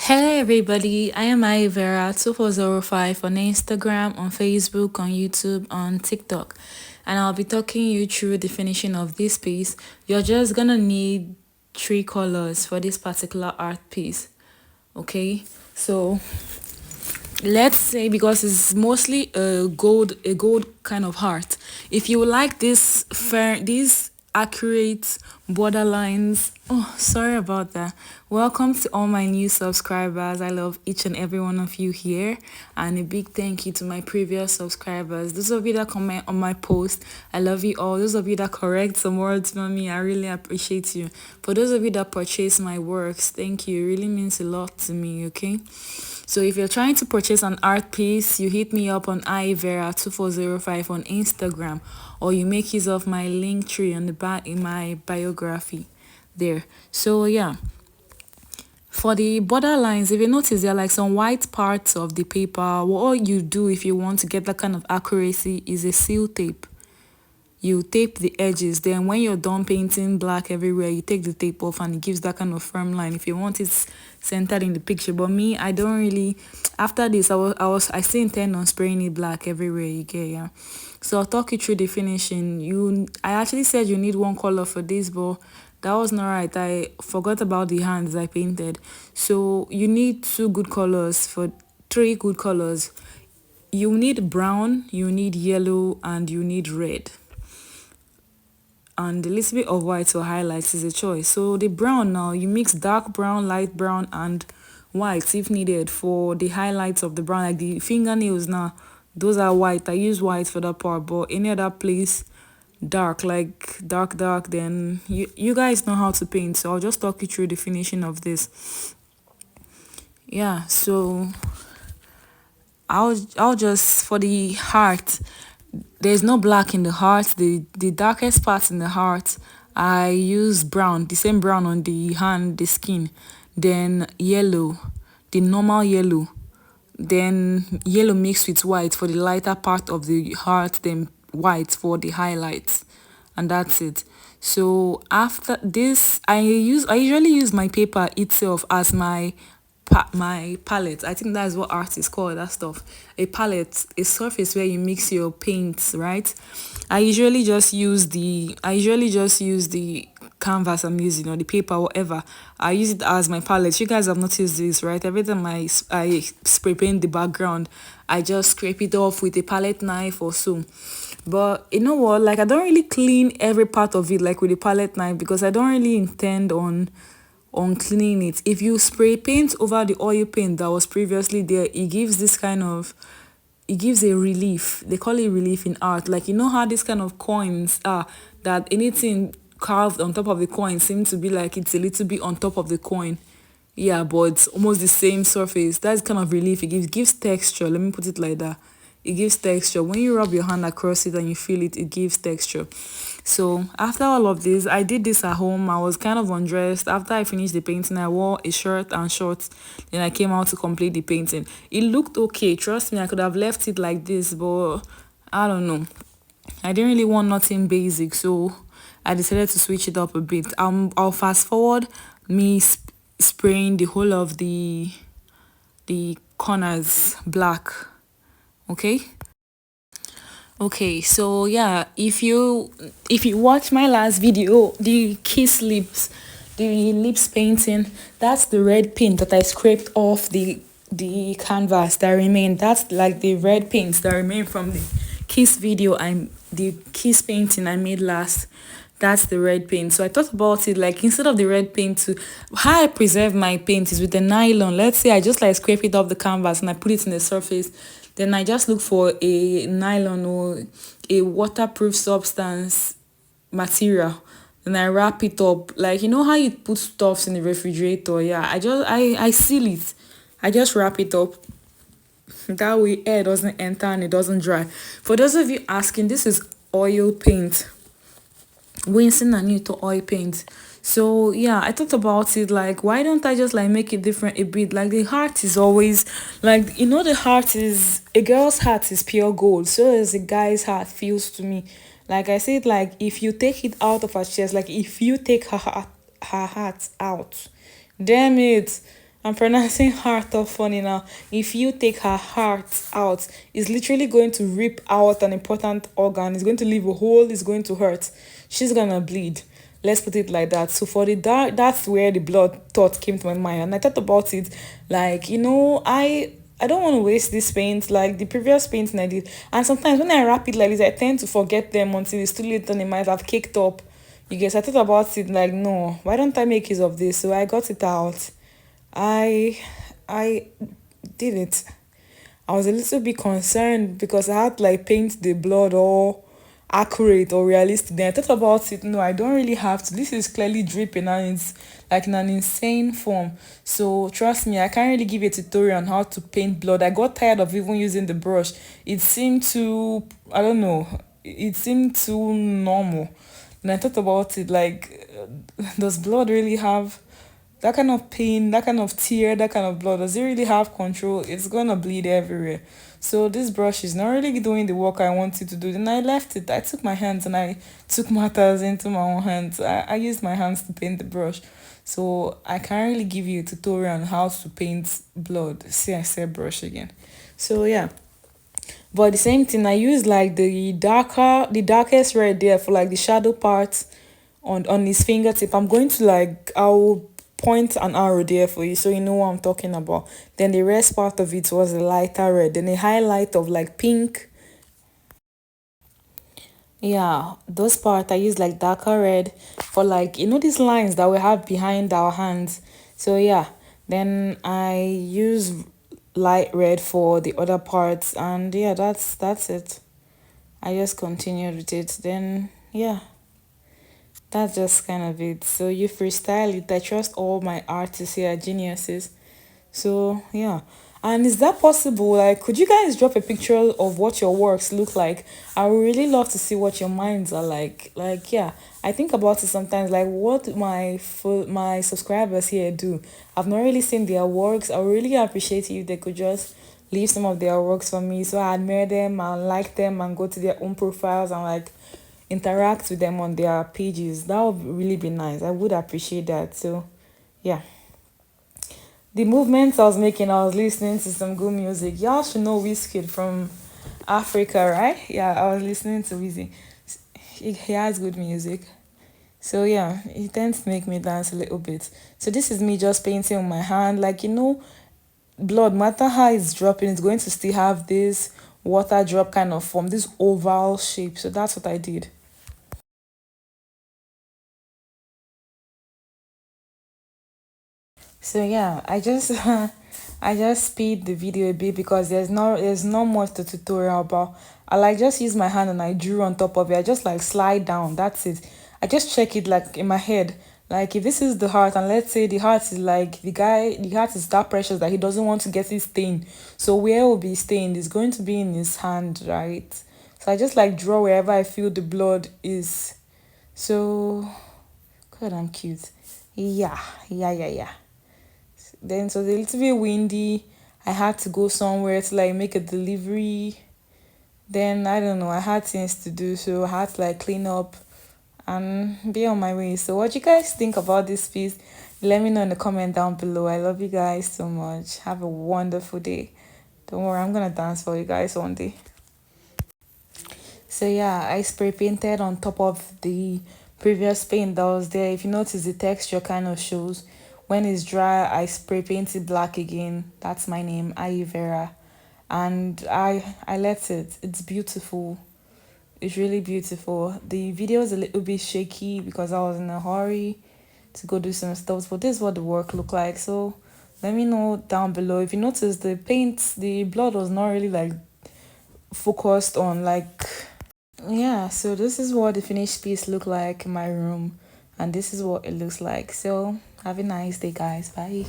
Hello everybody, I am Ivera2405 on Instagram, on Facebook, on YouTube, on TikTok, and I'll be talking you through the finishing of this piece. You're just gonna need three colors for this particular art piece. Okay, so let's say because it's mostly a gold kind of heart. If you like this fair, these accurate borderlines, oh, sorry about that. Welcome to all my new subscribers. I love each and every one of you here, and a big thank you to my previous subscribers. Those of you that comment on my post, I love you all. Those of you that correct some words for me, I really appreciate you. For those of you that purchase my works, thank you. It really means a lot to me. Okay. So if you're trying to purchase an art piece, you hit me up on ivera2405 on Instagram, or you make use of my link tree on the back in my biography there. So yeah, for the border lines, if you notice, there are like some white parts of the paper. What all you do if you want to get that kind of accuracy is a seal tape. You tape the edges, then when you're done painting black everywhere, you take the tape off and it gives that kind of firm line if you want it centered in the picture. But me, I don't really, after this I still intend on spraying it black everywhere, you get. Yeah, so I'll talk you through the finishing. I actually said you need one color for this, but that was not right. I forgot about the hands I painted. So you need three good colors. You need brown, you need yellow, and you need red, and a little bit of white or highlights is a choice. So the brown, now you mix dark brown, light brown, and white if needed for the highlights of the brown. Like the fingernails now, those are white. I use white for that part, but any other place dark, like dark, then you guys know how to paint. So I'll just talk you through the finishing of this. Yeah, so I'll just, for the heart, there's no black in the heart. The darkest part in the heart, I use brown, the same brown on the hand, the skin, then yellow, the normal yellow, then yellow mixed with white for the lighter part of the heart, then white for the highlights, and that's it. So after this, I usually use my paper itself as my palette. I think that's what art is called, that stuff. A palette, a surface where you mix your paints, right? I usually just use the canvas I'm using, or the paper, whatever. I use it as my palette. You guys have noticed this, right? Every time I spray paint the background, I just scrape it off with a palette knife or so. But you know what? Like, I don't really clean every part of it like with a palette knife, because I don't really intend on cleaning it. If you spray paint over the oil paint that was previously there, it gives a relief. They call it relief in art. Like, you know how this kind of coins are, that anything carved on top of the coin seems to be like it's a little bit on top of the coin. Yeah, but it's almost the same surface. That's kind of relief. It gives texture. Let me put it like that. It gives texture. When you rub your hand across it and you feel it, it gives texture. So after all of this, I did this at home. I was kind of undressed. After I finished the painting, I wore a shirt and shorts. Then I came out to complete the painting. It looked okay. Trust me, I could have left it like this, but I don't know. I didn't really want nothing basic, so I decided to switch it up a bit. I'll fast forward me spraying the whole of the corners black. Okay. Okay, so yeah, if you watch my last video, the kiss lips, the lips painting, that's the red paint that I scraped off the canvas that remained. That's like the red paints that remain from the kiss painting I made last. That's the red paint. So I thought about it, like, instead of the red paint, to how I preserve my paint is with the nylon. Let's say I just like scrape it off the canvas and I put it in the surface. Then I just look for a nylon or a waterproof substance material. Then I wrap it up. Like, you know how you put stuffs in the refrigerator? Yeah, I seal it. I just wrap it up. That way air doesn't enter and it doesn't dry. For those of you asking, this is oil paint. Winston and new to oil paint. So yeah, I thought about it, like, why don't I just like make it different a bit? Like, the heart is always, like, the heart is, a girl's heart is pure gold, so as a guy's heart feels to me. Like I said, like, if you take it out of her chest, like if you take her heart out, damn it, I'm pronouncing heart of funny now. If you take her heart out, it's literally going to rip out an important organ. It's going to leave a hole. It's going to hurt. She's gonna bleed. Let's put it like that. So for the dark, that's where the blood thought came to my mind, and I thought about it, like I don't want to waste this paint like the previous painting I did. And sometimes when I wrap it like this, I tend to forget them until it's too late and it might have caked up. You guess I thought about it like, no, why don't I make use of this? So I got it out. I I did it. I was a little bit concerned because I had to like paint the blood all accurate or realistic. Then I thought about it. No, I don't really have to. This is clearly dripping and it's like in an insane form. So trust me, I can't really give a tutorial on how to paint blood. I got tired of even using the brush. It seemed too, I don't know, it seemed too normal. And I thought about it like, does blood really have that kind of pain, that kind of tear, that kind of blood? Does it really have control? It's gonna bleed everywhere. So this brush is not really doing the work I wanted to do. Then I left it. I took my hands and I took matters into my own hands. I used my hands to paint the brush. So I can't really give you a tutorial on how to paint blood. See, I said brush again. So yeah. But the same thing, I use like the darkest red there for like the shadow part on his fingertip. I'm going to like I'll point an arrow there for you so you know what I'm talking about. Then the rest part of it was a lighter red. Then a highlight of like pink. Yeah, those part I use like darker red for like these lines that we have behind our hands. So yeah, then I use light red for the other parts, and yeah, that's it. I just continued with it. Then yeah, that's just kind of it. So you freestyle it. I trust all my artists here are geniuses. So yeah. And is that possible? Like, could you guys drop a picture of what your works look like? I would really love to see what your minds are like. Like, yeah, I think about it sometimes. Like, what my subscribers here do. I've not really seen their works. I would really appreciate if they could just leave some of their works for me, so I admire them and like them and go to their own profiles and like interact with them on their pages. That would really be nice. I would appreciate that. So, yeah. The movements I was making, I was listening to some good music. Y'all should know Wizkid from Africa, right? Yeah, I was listening to Wizzy. He has good music. So yeah, it tends to make me dance a little bit. So this is me just painting on my hand. Like, blood, matter how it's dropping, it's going to still have this water drop kind of form, this oval shape. So that's what I did. So yeah, I just speed the video a bit because there's not much to tutorial about. I like just use my hand and I drew on top of it. I just like slide down. That's it. I just check it like in my head. Like if this is the heart and let's say the heart is like the heart is that precious that he doesn't want to get it stained. So where will be stained is going to be in his hand, right? So I just like draw wherever I feel the blood is. So God, I'm cute. Yeah, yeah. Then it was a little bit windy. I had to go somewhere to like make a delivery. Then I don't know, I had things to do, so I had to like clean up and be on my way. So what you guys think about this piece? Let me know in the comment down below. I love you guys so much. Have a wonderful day. Don't worry, I'm gonna dance for you guys one day. So yeah, I spray painted on top of the previous paint that was there. If you notice, the texture kind of shows. When it's dry, I spray paint it black again. That's my name, Ayi Vera. And I let it. It's beautiful. It's really beautiful. The video is a little bit shaky because I was in a hurry to go do some stuff. But this is what the work looked like. So let me know down below. If you notice, the blood was not really like focused on like. Yeah, so this is what the finished piece look like in my room, and this is what it looks like. So have a nice day, guys. Bye.